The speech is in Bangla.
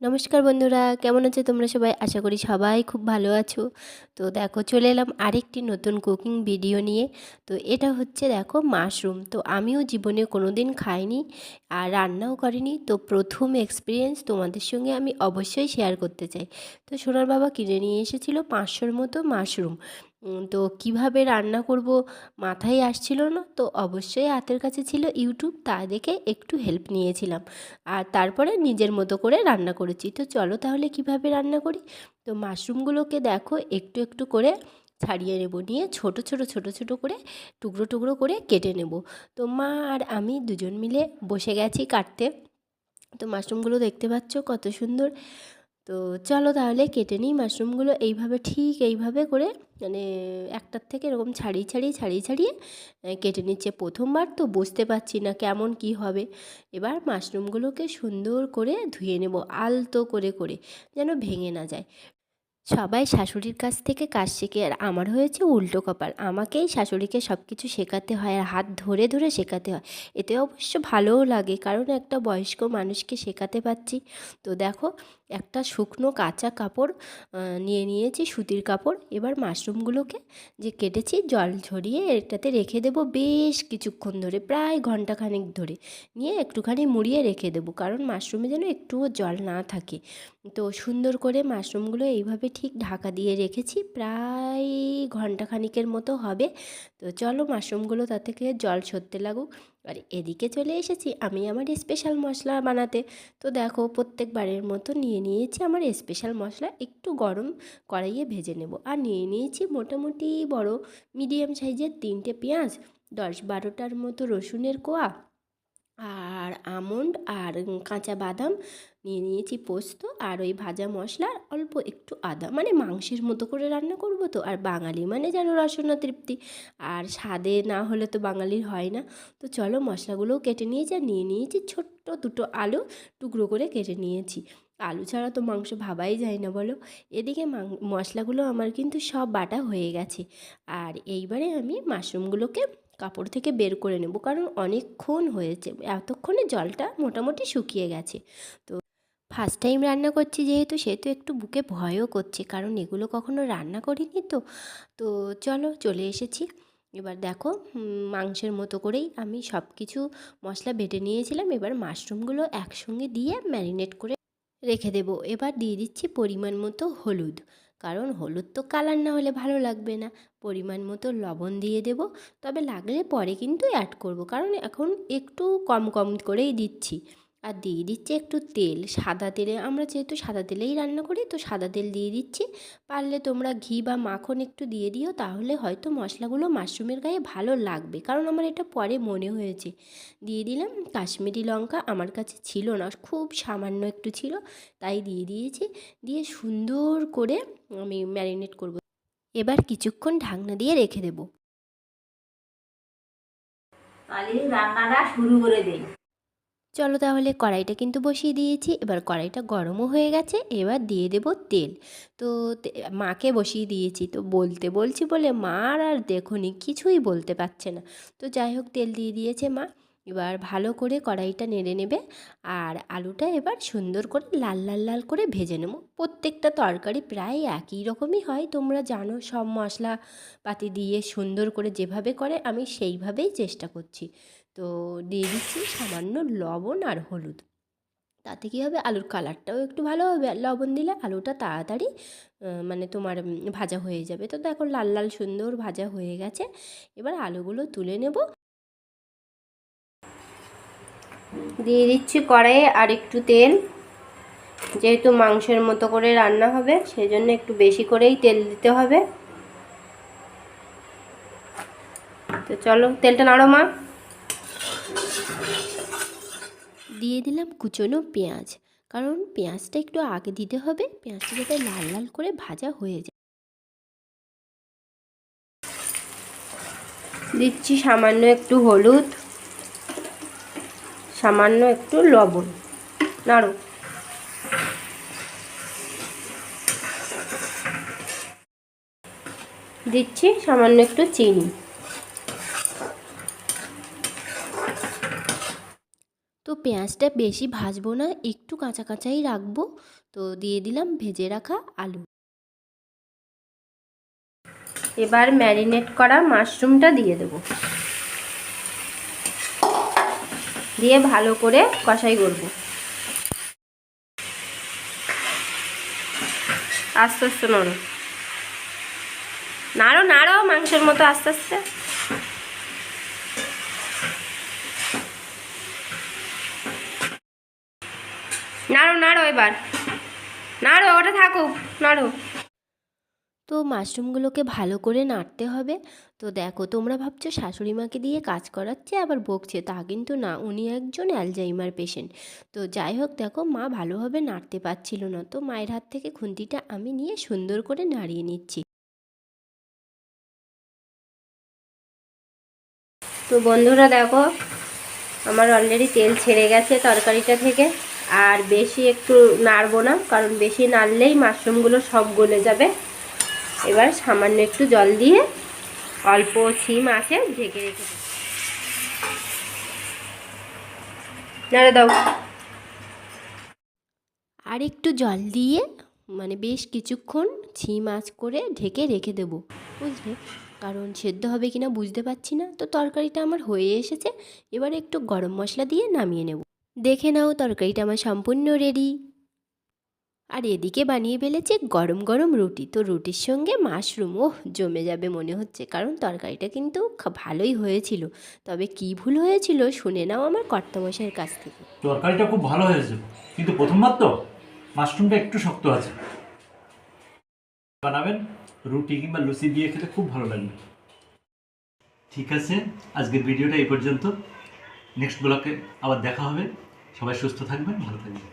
নমস্কার বন্ধুরা, কেমন আছো তোমরা সবাই? আশা করি সবাই খুব ভালো আছো। তো দেখো চলে এলাম আরেকটি নতুন কুকিং ভিডিও নিয়ে। তো এটা হচ্ছে দেখো মাশরুম। তো আমিও জীবনে কোনো দিন খাইনি আর রান্নাও করিনি। তো প্রথম এক্সপিরিয়েন্স তোমাদের সঙ্গে আমি অবশ্যই শেয়ার করতে চাই। তো সোনার বাবা কিনে নিয়ে এসেছিলো 500-র মতো মাশরুম। তো কিভাবে রান্না করব মাথায় আসছিল না। তো অবশ্যই হাতের কাছে ছিল ইউটিউব, তা দেখে একটু হেল্প নিয়েছিলাম আর তারপরে নিজের মতো করে রান্না করেছি। তো চলো তাহলে কিভাবে রান্না করি। তো মাশরুমগুলোকে দেখো একটু একটু করে ছাড়িয়ে নেব, নিয়ে ছোট ছোট ছোট ছোট করে টুকরো টুকরো করে কেটে নেব। তো মা আর আমি দুজন মিলে বসে গেছি কাটতে। তো মাশরুমগুলো দেখতে পাচ্ছ কত সুন্দর। তো চলো তাহলে কেটে নিই মাশরুমগুলো। এইভাবে ঠিক এইভাবে করে মানে একটার থেকে এরকম ছাড়িয়ে ছাড়িয়ে ছাড়িয়ে ছাড়িয়ে কেটে নিচ্ছে। প্রথমবার তো বুঝতে পারছি না কেমন কি হবে। এবার মাশরুমগুলোকে সুন্দর করে ধুয়ে নেব আলতো করে করে, যেন ভেঙে না যায়। সবাই শাশুড়ির কাছ থেকে কাজ শেখে আর আমার হয়েছে উল্টো কপাল। আমাকেই শাশুড়িকে সব কিছু শেখাতে হয় আর হাত ধরে ধরে শেখাতে হয়। এতে অবশ্য ভালোও লাগে, কারণ একটা বয়স্ক মানুষকে শেখাতে পারছি। তো দেখো একটা শুকনো কাঁচা কাপড় নিয়ে নিয়েছি, সুতির কাপড়। এবার মাশরুমগুলোকে যে কেটেছি জল ঝরিয়ে এটাতে রেখে দেবো বেশ কিছুক্ষণ ধরে, প্রায় ঘন্টাখানেক ধরে। নিয়ে একটুখানি মুড়িয়ে রেখে দেবো, কারণ মাশরুমে যেন একটুও জল না থাকে। তো সুন্দর করে মাশরুমগুলো এইভাবে ঠিক ঢাকা দিয়ে রেখেছি, প্রায় ঘন্টাখানিকের মতো হবে। তো চলো মাশরুমগুলো তা থেকে জল সরতে লাগুক। আর এদিকে চলে এসেছি আমি আমার স্পেশাল মশলা বানাতে। তো দেখো প্রত্যেকবারের মতো নিয়ে নিয়েছি আমার স্পেশাল মশলা, একটু গরম কড়াইয়ে ভেজে নেব। আর নিয়ে নিয়েছি মোটামুটি বড় মিডিয়াম সাইজের 3টে পেঁয়াজ, 10-12টার মতো রসুনের কোয়া, আর আমন্ড আর কাঁচা বাদাম নিয়ে নিয়েছি, পোস্ত আর ওই ভাজা মশলা, অল্প একটু আদা। মানে মাংসের মতো করে রান্না করব তো, আর বাঙালি মানে যেন রসনা তৃপ্তি, আর স্বাদে না হলে তো বাঙালির হয় না। তো চলো মশলাগুলোও কেটে নিয়েছি, আর নিয়ে নিয়েছি ছোট্ট দুটো আলু টুকরো করে কেটে নিয়েছি। আলু ছাড়া তো মাংস ভাবাই যায় না বলো। এদিকে মশলাগুলো আমার কিন্তু সব বাটা হয়ে গেছে। আর এইবারে আমি মাশরুমগুলোকে কাপড় থেকে বের করে নেব, কারণ অনেকক্ষণ হয়েছে, এতক্ষণে জলটা মোটামুটি শুকিয়ে গেছে। তো ফার্স্ট টাইম রান্না করছি যেহেতু, সেহেতু একটু বুকে ভয়ও করছে, কারণ এগুলো কখনো রান্না করিনি তো। তো চলো চলে এসেছি। এবার দেখো মাংসের মতো করেই আমি সব কিছু মশলা বেটে নিয়েছিলাম। এবার মাশরুমগুলো একসঙ্গে দিয়ে ম্যারিনেট করে রেখে দেবো। এবার দিয়ে দিচ্ছি পরিমাণ মতো হলুদ, কারণ হলুদ তো কালার না হলে ভালো লাগবে না। পরিমাণ মতো লবণ দিয়ে দেব, তবে লাগলে পরে কিন্তু অ্যাড করব, কারণ এখন একটু কম কম করেই দিচ্ছি। আর দিয়ে দিচ্ছি একটু তেল, সাদা তেলে, আমরা যেহেতু সাদা তেলেই রান্না করি তো সাদা তেল দিয়ে দিচ্ছি। পারলে তোমরা ঘি বা মাখন একটু দিয়ে দিও, তাহলে হয়তো মশলাগুলো মাশরুমের গায়ে ভালো লাগবে, কারণ আমার এটা পরে মনে হয়েছে। দিয়ে দিলাম কাশ্মীরি লঙ্কা, আমার কাছে ছিল না, খুব সামান্য একটু ছিল, তাই দিয়ে দিয়েছি। দিয়ে সুন্দর করে আমি ম্যারিনেট করব। এবার কিছুক্ষণ ঢাকনা দিয়ে রেখে দেবো। তাহলে রান্নাটা শুরু করে দেই। চলো তাহলে কড়াইটা কিন্তু বসিয়ে দিয়েছি, এবার কড়াইটা গরমও হয়ে গেছে। এবার দিয়ে দেব তেল। তো মাকে বসিয়ে দিয়েছি, তো বলতে বলছি বলে মা আর দেখুনি কিছুই বলতে পারছে না। তো যাই হোক তেল দিয়ে দিয়েছে মা। এবার ভালো করে কড়াইটা নেড়ে নেবে, আর আলুটা এবার সুন্দর করে লাল লাল লাল করে ভেজে নেব। প্রত্যেকটা তরকারি প্রায় একই রকমই হয়, তোমরা জানো, সব মশলাপাতি দিয়ে সুন্দর করে যেভাবে করে আমি সেইভাবেই চেষ্টা করছি। তো দিয়ে দিচ্ছি সামান্য লবণ আর হলুদ। তাতে কী হবে, আলুর কালারটাও একটু ভালো হবে। আর লবণ দিলে আলুটা তাড়াতাড়ি মানে তোমার ভাজা হয়ে যাবে। তো দেখো লাল লাল সুন্দর ভাজা হয়ে গেছে। এবার আলুগুলো তুলে নেব। দিয়ে দিচ্ছি কড়াইয়ে আর একটু তেল, যেহেতু মাংসের মতো করে রান্না হবে সেই জন্য একটু বেশি করেই তেল দিতে হবে। তো চলো তেলটা নাড়ো মা। দিয়ে দিলাম কুচনো পেঁয়াজ, কারণ পেঁয়াজটা একটু আগে দিতে হবে, পেঁয়াজটা যাতে লাল লাল করে ভাজা হয়ে যায়। দিচ্ছি সামান্য একটু হলুদ, সামান্য একটু লবণ, নাড়ো। দিচ্ছি সামান্য একটু চিনি। তো তো পেঁয়াজটা বেশি ভাজবো না, একটু কাঁচা কাঁচাই রাখবো। তো দিয়ে দিলাম ভেজে রাখা আলু। এবার ম্যারিনেট করা মাশরুমটা দিয়ে দেবো, দিয়ে ভালো করে কষাই করবো। আস্তে আস্তে নাড়ো, নাড়ো নাড়ো মাংসের মতো আস্তে আস্তে। নাড়ো নাড়ো, এবার নাড়ো, ওটা থাকুক, নাড়ো। তো মাশরুমগুলোকে ভালো করে নাড়তে হবে। তো দেখো, তোমরা ভাবছো শাশুড়ি মাকে দিয়ে কাজ করাচ্ছে আবার বকছে, তা কিন্তু না, উনি একজন অ্যালজাইমার পেশেন্ট। তো যাই হোক, দেখো মা ভালোভাবে নাড়তে পারছিল না, তো মায়ের হাত থেকে খুন্তিটা আমি নিয়ে সুন্দর করে নাড়িয়ে নিচ্ছি। তো বন্ধুরা দেখো, আমার অলরেডি তেল ছেড়ে গেছে তরকারিটা থেকে। আর বেশি একটু নাড়বো না, কারণ বেশি নাড়লেই মাশরুমগুলো সব গলে যাবে। এবার সামান্য একটু জল দিয়ে অল্প সিম আছে ঢেকে রেখে দেবো। নাড়ে দাও। আর একটু জল দিয়ে বেশ কিছুক্ষণ সিম আঁচ করে ঢেকে রেখে দেবো, বুঝলে? কারণ সেদ্ধ হবে কিনা বুঝতে পারছি না। তো তরকারিটা আমার হয়ে এসেছে, এবার একটু গরম মশলা দিয়ে নামিয়ে নেব। দেখে নাও, তরকারিটা আমার সম্পূর্ণ রেডি। আর এদিকে বানিয়ে ফেলেছি গরম গরম রুটি। তো রুটির সঙ্গে মাশরুম, ওহ জমে যাবে মনে হচ্ছে, কারণ তরকারিটা কিন্তু ভালোই হয়েছিল। তবে কি ভুল হয়েছিল শুনে নাও আমার কর্তামশাইয়ের কাছ থেকে। তরকারিটা খুব ভালো হয়েছে, কিন্তু প্রথমবার তো মাশরুমটা একটু শক্ত আছে। বানাবেন, রুটি কিংবা লুচি দিয়ে খেতে খুব ভালো লাগবে। ঠিক আছে, আজকের ভিডিওটা এই পর্যন্ত। নেক্সট ব্লগে আবার দেখা হবে। সবাই সুস্থ থাকবেন, ভালো থাকবেন।